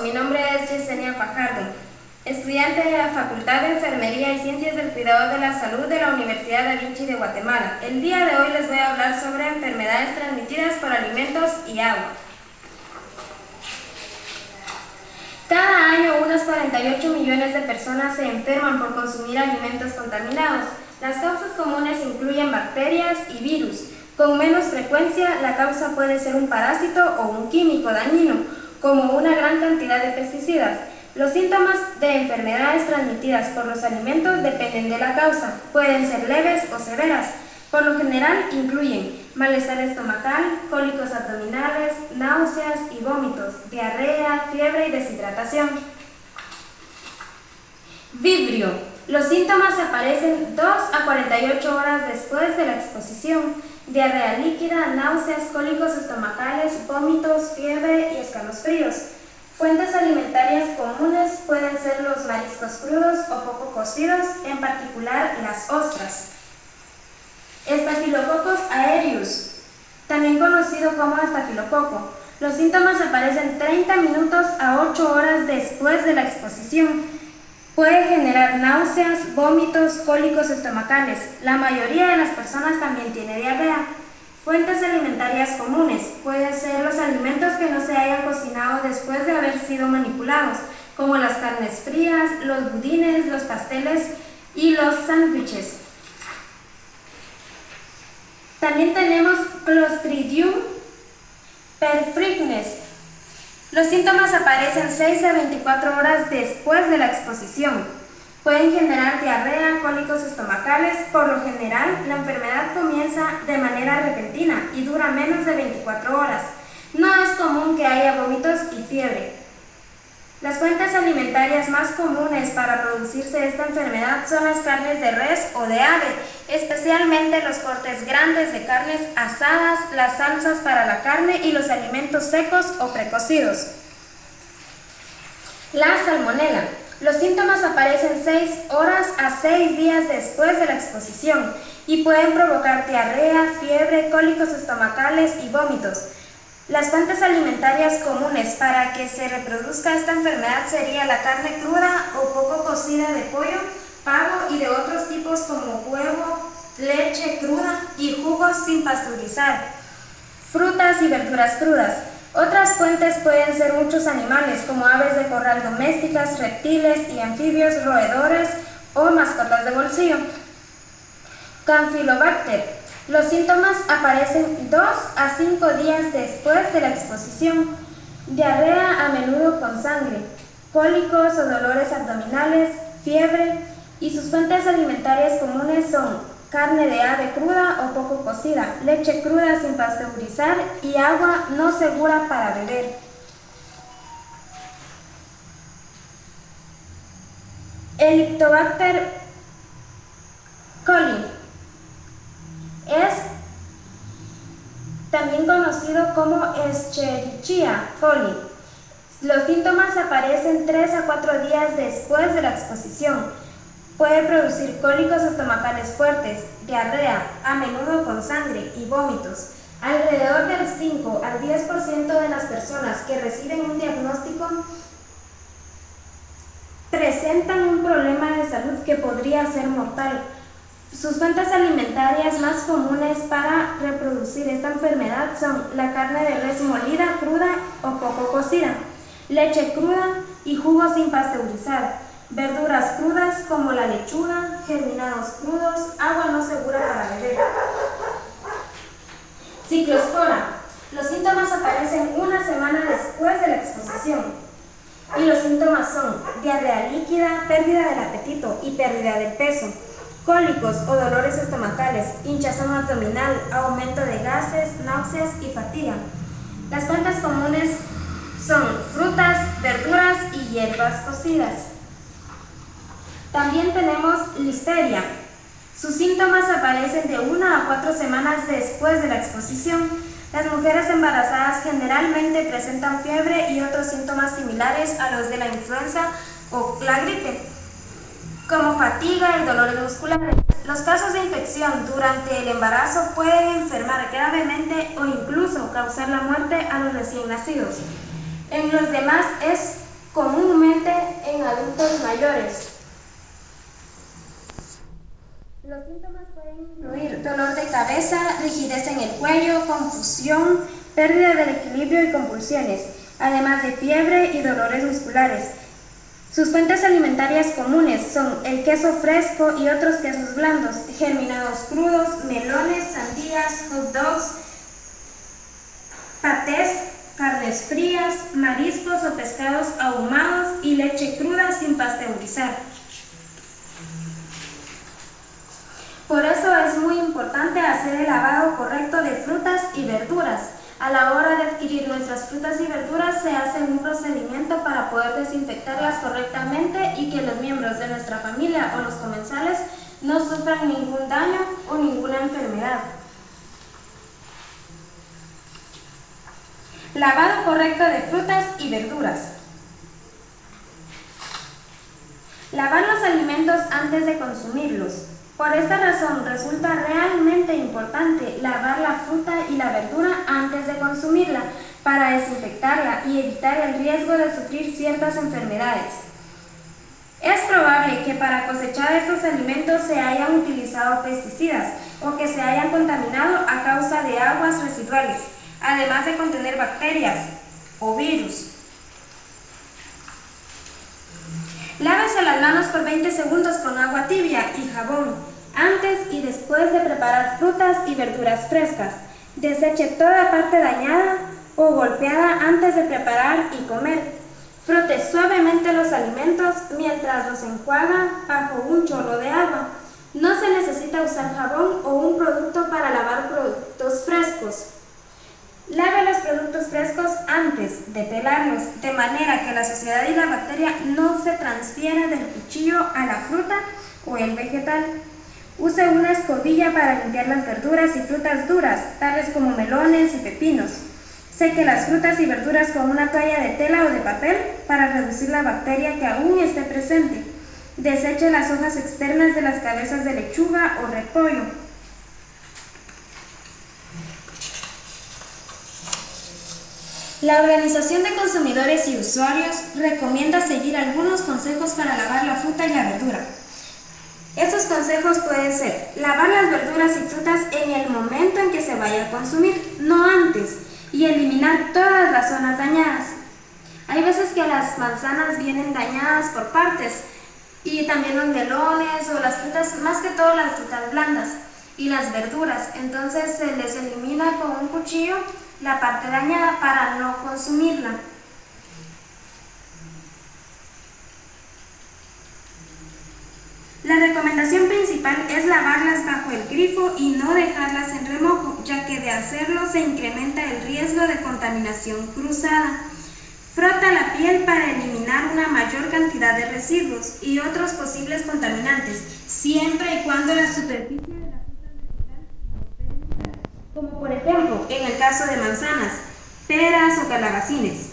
mi nombre es Yesenia Fajardo, estudiante de la Facultad de Enfermería y Ciencias del Cuidado de la Salud de la Universidad Da Vinci de Guatemala. El día de hoy les voy a hablar sobre enfermedades transmitidas por alimentos y agua. Cada año unos 48 millones de personas se enferman por consumir alimentos contaminados. Las causas comunes incluyen bacterias y virus. Con menos frecuencia, la causa puede ser un parásito o un químico dañino, como una gran cantidad de pesticidas. Los síntomas de enfermedades transmitidas por los alimentos dependen de la causa. Pueden ser leves o severas. Por lo general incluyen malestar estomacal, cólicos abdominales, náuseas y vómitos, diarrea, fiebre y deshidratación. Vibrio. Los síntomas aparecen 2 a 48 horas después de la exposición. Diarrea líquida, náuseas, cólicos estomacales, vómitos, fiebre y escalofríos. Fuentes alimentarias comunes pueden ser los mariscos crudos o poco cocidos, en particular las ostras. Staphylococcus aureus, también conocido como estafilococo. Los síntomas aparecen 30 minutos a 8 horas después de la exposición. Puede generar náuseas, vómitos, cólicos estomacales. La mayoría de las personas también tiene diarrea. Fuentes alimentarias comunes pueden ser los alimentos que no se hayan cocinado después de haber sido manipulados, como las carnes frías, los budines, los pasteles y los sándwiches. También tenemos Clostridium perfringens. Los síntomas aparecen 6 a 24 horas después de la exposición. Pueden generar diarrea, cólicos estomacales. Por lo general, la enfermedad comienza de manera repentina y dura menos de 24 horas. No es común que haya vómitos y fiebre. Las fuentes alimentarias más comunes para producirse esta enfermedad son las carnes de res o de ave, especialmente los cortes grandes de carnes asadas, las salsas para la carne y los alimentos secos o precocidos. La salmonela. Los síntomas aparecen 6 horas a 6 días después de la exposición y pueden provocar diarrea, fiebre, cólicos estomacales y vómitos. Las fuentes alimentarias comunes para que se reproduzca esta enfermedad sería la carne cruda o poco cocida de pollo, pavo y de otros tipos como huevo, leche cruda y jugos sin pasteurizar, frutas y verduras crudas. Otras fuentes pueden ser muchos animales como aves de corral domésticas, reptiles y anfibios, roedores o mascotas de bolsillo. Campylobacter. Los síntomas aparecen 2 a 5 días después de la exposición. Diarrea a menudo con sangre, cólicos o dolores abdominales, fiebre, y sus fuentes alimentarias comunes son carne de ave cruda o poco cocida, leche cruda sin pasteurizar y agua no segura para beber. Helicobacter coli es también conocido como Escherichia coli. Los síntomas aparecen 3 a 4 días después de la exposición. Puede producir cólicos estomacales fuertes, diarrea, a menudo con sangre y vómitos. Alrededor del 5 al 10% de las personas que reciben un diagnóstico presentan un problema de salud que podría ser mortal. Sus fuentes alimentarias más comunes para reproducir esta enfermedad son la carne de res molida, cruda o poco cocida, leche cruda y jugos sin pasteurizar, verduras crudas como la lechuga, germinados crudos, agua no segura para beber. Ciclospora. Los síntomas aparecen una semana después de la exposición y los síntomas son diarrea líquida, pérdida del apetito y pérdida de peso, cólicos o dolores estomacales, hinchazón abdominal, aumento de gases, náuseas y fatiga. Las fuentes comunes son frutas, verduras y hierbas cocidas. También tenemos listeria. Sus síntomas aparecen de 1 a 4 semanas después de la exposición. Las mujeres embarazadas generalmente presentan fiebre y otros síntomas similares a los de la influenza o la gripe, como fatiga y dolores musculares. Los casos de infección durante el embarazo pueden enfermar gravemente o incluso causar la muerte a los recién nacidos. En los demás es comúnmente en adultos mayores. Los síntomas pueden incluir dolor de cabeza, rigidez en el cuello, confusión, pérdida del equilibrio y convulsiones, además de fiebre y dolores musculares. Sus fuentes alimentarias comunes son el queso fresco y otros quesos blandos, germinados crudos, melones, sandías, hot dogs, patés, carnes frías, mariscos o pescados ahumados y leche cruda sin pasteurizar. Por eso es muy importante hacer el lavado correcto de frutas y verduras. A la hora de adquirir nuestras frutas y verduras se hace un procedimiento para poder desinfectarlas correctamente y que los miembros de nuestra familia o los comensales no sufran ningún daño o ninguna enfermedad. Lavado correcto de frutas y verduras. Lavar los alimentos antes de consumirlos. Por esta razón resulta realmente importante lavar la fruta y la verdura antes de consumirla para desinfectarla y evitar el riesgo de sufrir ciertas enfermedades. Es probable que para cosechar estos alimentos se hayan utilizado pesticidas o que se hayan contaminado a causa de aguas residuales, además de contener bacterias o virus. Lávese las manos por 20 segundos con agua tibia y jabón, antes y después de preparar frutas y verduras frescas. Deseche toda parte dañada o golpeada antes de preparar y comer. Frote suavemente los alimentos mientras los enjuaga bajo un chorro de agua. No se necesita usar jabón o un producto para lavar productos frescos. Lave los productos frescos antes de pelarlos, de manera que la suciedad y la bacteria no se transfiera del cuchillo a la fruta o el vegetal. Use una escobilla para limpiar las verduras y frutas duras, tales como melones y pepinos. Seque las frutas y verduras con una toalla de tela o de papel para reducir la bacteria que aún esté presente. Deseche las hojas externas de las cabezas de lechuga o repollo. La Organización de Consumidores y Usuarios recomienda seguir algunos consejos para lavar la fruta y la verdura. Estos consejos pueden ser: lavar las verduras y frutas en el momento en que se vaya a consumir, no antes, y eliminar todas las zonas dañadas. Hay veces que las manzanas vienen dañadas por partes, y también los melones o las frutas, más que todo las frutas blandas y las verduras. Entonces se les elimina con un cuchillo la parte dañada para no consumirla. La recomendación principal es lavarlas bajo el grifo y no dejarlas en remojo, ya que de hacerlo se incrementa el riesgo de contaminación cruzada. Frota la piel para eliminar una mayor cantidad de residuos y otros posibles contaminantes, siempre y cuando la superficie de la fruta vegetal no esté húmeda, como por ejemplo en el caso de manzanas, peras o calabacines.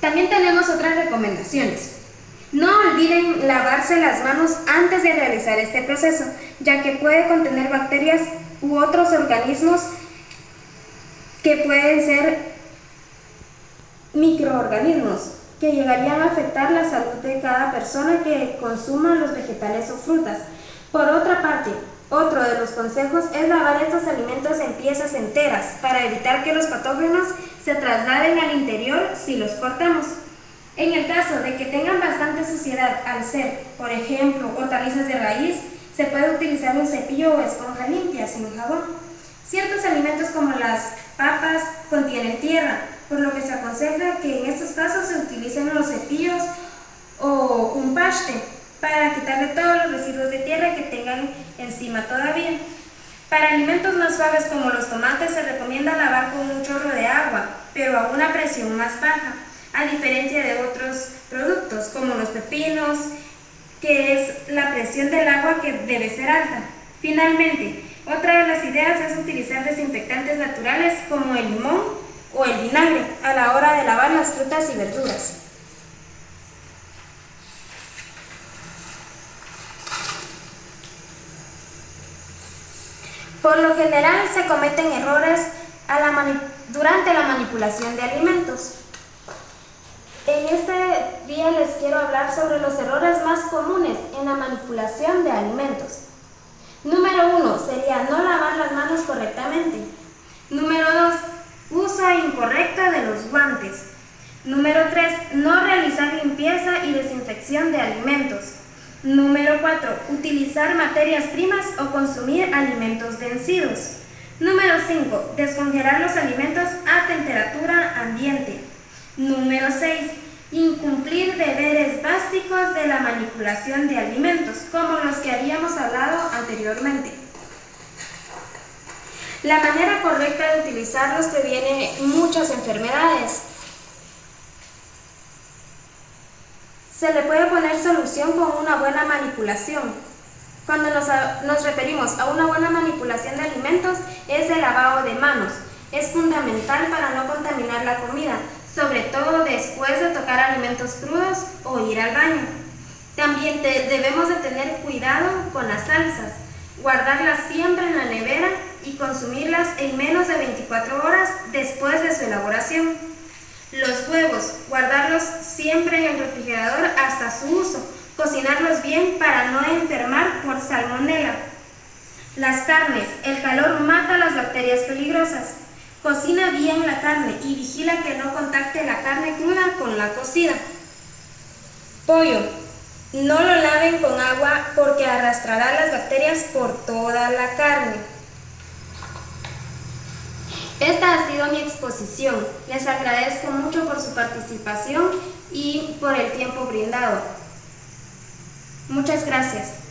También tenemos otras recomendaciones. No olviden lavarse las manos antes de realizar este proceso, ya que puede contener bacterias u otros organismos que pueden ser microorganismos que llegarían a afectar la salud de cada persona que consuma los vegetales o frutas. Por otra parte, otro de los consejos es lavar estos alimentos en piezas enteras para evitar que los patógenos se trasladen al interior si los cortamos. En el caso de que tengan bastante suciedad al ser, por ejemplo, hortalizas de raíz, se puede utilizar un cepillo o esponja limpia sin jabón. Ciertos alimentos como las papas contienen tierra, por lo que se aconseja que en estos casos se utilicen los cepillos o un paste para quitarle todos los residuos de tierra que tengan encima todavía. Para alimentos más suaves como los tomates se recomienda lavar con un chorro de agua, pero a una presión más baja, a diferencia de otros productos como los pepinos, que es la presión del agua que debe ser alta. Finalmente, otra de las ideas es utilizar desinfectantes naturales como el limón o el vinagre a la hora de lavar las frutas y verduras. Por lo general se cometen errores durante la manipulación de alimentos. En este día les quiero hablar sobre los errores más comunes en la manipulación de alimentos. Número 1 sería no lavar las manos correctamente. Número 2, uso incorrecto de los guantes. Número 3, no realizar limpieza y desinfección de alimentos. Número 4, utilizar materias primas o consumir alimentos vencidos. Número 5, descongelar los alimentos a temperatura ambiente. Número 6, incumplir deberes básicos de la manipulación de alimentos, como los que habíamos hablado anteriormente. La manera correcta de utilizarlos previene muchas enfermedades. Se le puede poner solución con una buena manipulación. Cuando nos referimos a una buena manipulación de alimentos, es el lavado de manos. Es fundamental para no contaminar la comida, sobre todo después de tocar alimentos crudos o ir al baño. También debemos de tener cuidado con las salsas, guardarlas siempre en la nevera y consumirlas en menos de 24 horas después de su elaboración. Los huevos, guardarlos siempre en el refrigerador hasta su uso, cocinarlos bien para no enfermar por salmonela. Las carnes, el calor mata las bacterias peligrosas. Cocina bien la carne y vigila que no contacte la carne cruda con la cocida. Pollo, no lo laven con agua porque arrastrará las bacterias por toda la carne. Esta ha sido mi exposición. Les agradezco mucho por su participación y por el tiempo brindado. Muchas gracias.